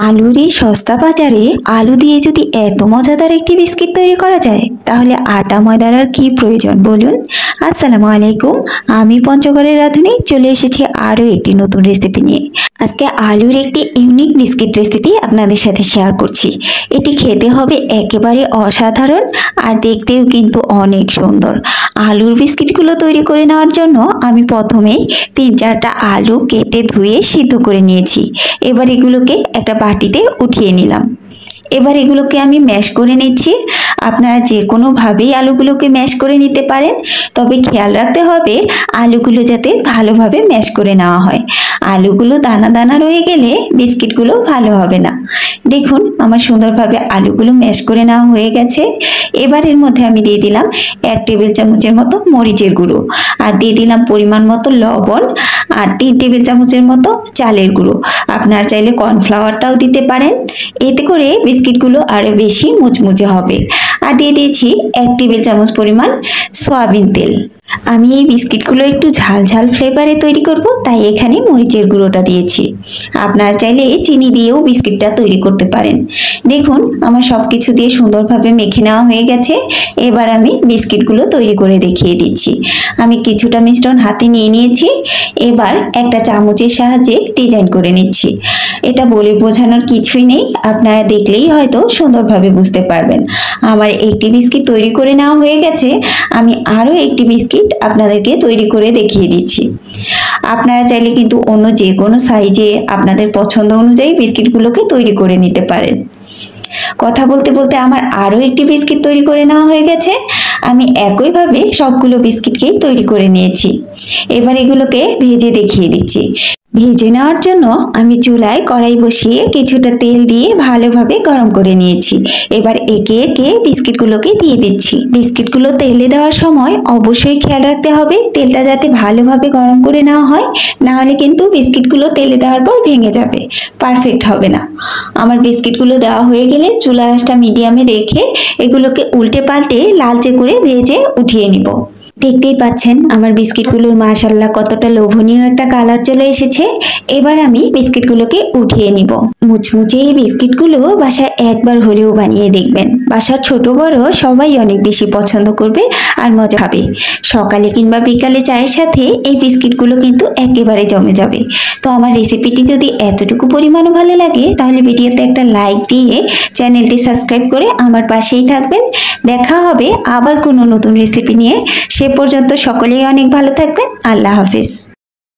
আলুর এই সস্তা বাজারে আলু দিয়ে যদি এত মজাদার একটি বিস্কিট তৈরি করা যায় তাহলে আটা ময়দার আর কি প্রয়োজন বলুন। আসসালামু আলাইকুম, আমি পঞ্চগড়ের রাঁধুনি চলে এসেছি আরও একটি নতুন রেসিপি নিয়ে। আজকে আলুর একটি ইউনিক বিস্কিট রেসিপি আপনাদের সাথে শেয়ার করছি। এটি খেতে হবে একেবারে অসাধারণ আর দেখতেও কিন্তু অনেক সুন্দর। আলুর বিস্কিটগুলো তৈরি করে নেওয়ার জন্য আমি প্রথমেই 3-4টা আলু কেটে ধুয়ে সিদ্ধ করে নিয়েছি। এবার এগুলোকে একটা বাটিতে উঠিয়ে নিলাম। এবার এগুলোকে আমি ম্যাশ করে নিচ্ছি। আপনারা যে কোনোভাবেই আলুগুলোকে ম্যাশ করে নিতে পারেন, তবে খেয়াল রাখতে হবে আলুগুলো যাতে ভালোভাবে ম্যাশ করে নেওয়া হয়। আলুগুলো দানা দানা রয়ে গেলে বিস্কিটগুলো ভালো হবে না। দেখুন আমার সুন্দরভাবে আলুগুলো ম্যাশ করে নেওয়া হয়ে গেছে। এবার এর মধ্যে আমি দিয়ে দিলাম 1 টেবিল চামচের মতো মরিচের গুঁড়ো, আর দিয়ে দিলাম পরিমাণ মতো লবণ, আর 3 টেবিল চামচের মতো চালের গুঁড়ো। আপনারা চাইলে কর্নফ্লাওয়ারটাও দিতে পারেন, এতে করে বিস্কিটগুলো আরও বেশি মুচমুচে হবে। আর দিয়ে দিয়েছি 1 টেবিল চামচ পরিমাণ সয়াবিন তেল। আমি এই বিস্কিটগুলো একটু ঝাল ঝাল ফ্লেভারে তৈরি করব, তাই এখানে মরিচের গুঁড়োটা দিয়েছি। আপনারা চাইলে চিনি দিয়েও বিস্কিটটা তৈরি করতে পারেন। দেখুন আমার সব কিছু দিয়ে সুন্দরভাবে মেখে নেওয়া হয়ে গেছে। এবার আমি বিস্কিটগুলো তৈরি করে দেখিয়ে দিচ্ছি। আমি কিছুটা মিশ্রণ হাতে নিয়ে নিয়েছি। এবার একটা চামচের সাহায্যে ডিজাইন করে নিচ্ছি। এটা বলে বোঝানোর কিছুই নেই, আপনারা দেখলেই হয়তো সুন্দরভাবে বুঝতে পারবেন। আমার একটি বিস্কিট তৈরি করে নেওয়া হয়ে গেছে, আমি আরও একটি বিস্কিট আপনাদেরকে তৈরি করে দেখিয়ে দিচ্ছি। আপনারা চাইলে কিন্তু অন্য যে কোনো সাইজে আপনাদের পছন্দ অনুযায়ী বিস্কিটগুলোকে তৈরি করে নিতে পারেন। কথা বলতে বলতে আমার আরও একটি বিস্কিট তৈরি করে নেওয়া হয়ে গেছে। আমি একইভাবে সবগুলো বিস্কিটকেই তৈরি করে নিয়েছি। এবার এগুলোকে ভেজে দেখিয়ে দিচ্ছি। ভেজে নেওয়ার জন্য আমি চুলায় কড়াই বসিয়ে কিছুটা তেল দিয়ে ভালোভাবে গরম করে নিয়েছি। এবার একে একে বিস্কিটগুলোকে দিয়ে দিচ্ছি। বিস্কিটগুলো তেলে দেওয়ার সময় অবশ্যই খেয়াল রাখতে হবে তেলটা যাতে ভালোভাবে গরম করে নেওয়া হয়, না হলে কিন্তু বিস্কিটগুলো তেলে দেওয়ার পর ভেঙে যাবে, পারফেক্ট হবে না। আমার বিস্কিটগুলো দেওয়া হয়ে গেলে চুলার আঁচটা মিডিয়ামে রেখে এগুলোকে উল্টে পাল্টে লালচে করে ভেজে উঠিয়ে নিব। দেখতেই পাচ্ছেন আমার বিস্কিটগুলোর মাশাআল্লাহ কতটা লোভনীয় একটা কালার চলে এসেছে। এবার আমি বিস্কিটগুলোকে উঠিয়ে নিব। মুচমুচে এই বিস্কিটগুলো বাসায় একবার হলেও বানিয়ে দেখবেন। বাসার ছোট বড় সবাই অনেক বেশি পছন্দ করবে আর মজা হবে। সকালে কিংবা বিকালে চায়ের সাথে এই বিস্কিটগুলো কিন্তু একেবারে জমে যাবে। তো আমার রেসিপিটি যদি এতটুকু পরিমাণে ভালো লাগে তাহলে ভিডিওতে একটা লাইক দিয়ে চ্যানেলটি সাবস্ক্রাইব করে আমার পাশেই থাকবেন। দেখা হবে আবার কোনো নতুন রেসিপি নিয়ে। সে পর্যন্ত সকলেই অনেক ভালো থাকবেন। আল্লাহ হাফেজ।